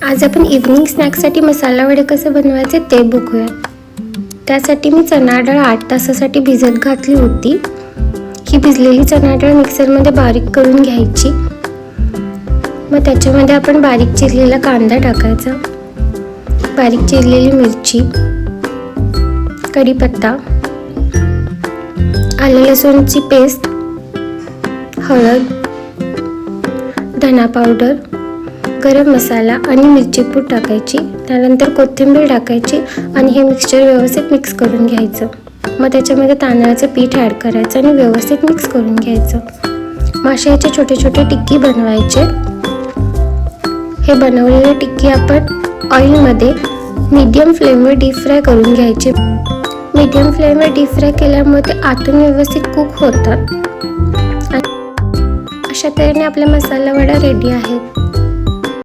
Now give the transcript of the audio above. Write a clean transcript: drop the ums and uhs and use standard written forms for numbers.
आज आपण इव्हनिंग स्नॅक्ससाठी मसाला वडे कसे बनवायचे ते बघूया। त्यासाठी मी चणा डाळ 8 तासासाठी भिजत घातली होती। ही भिजलेली चणा डाळ मिक्सरमध्ये बारीक करून घ्यायची। मग त्याच्यामध्ये आपण बारीक चिरलेला कांदा टाकायचा, बारीक चिरलेली मिरची, कढीपत्ता, आलं लसूणची पेस्ट, हळद, धना पावडर, गरम मसाला आणि मिरची पूड टाकायची। त्यानंतर कोथिंबीर टाकायची आणि हे मिक्सचर व्यवस्थित मिक्स करून घ्यायचं। मग त्याच्यामध्ये तांदळाचं पीठ ॲड करायचं आणि व्यवस्थित मिक्स करून घ्यायचं। माशाचे छोटे छोटे टिक्की बनवायचे। हे बनवलेले टिक्की आपण ऑइलमध्ये मीडियम फ्लेमवर डीप फ्राय करून घ्यायचे। मीडियम फ्लेमवर डीप फ्राय केल्यामुळे ते आतून व्यवस्थित कुक होतात। अशा तऱ्हेने आपले मसाला वडा रेडी आहेत।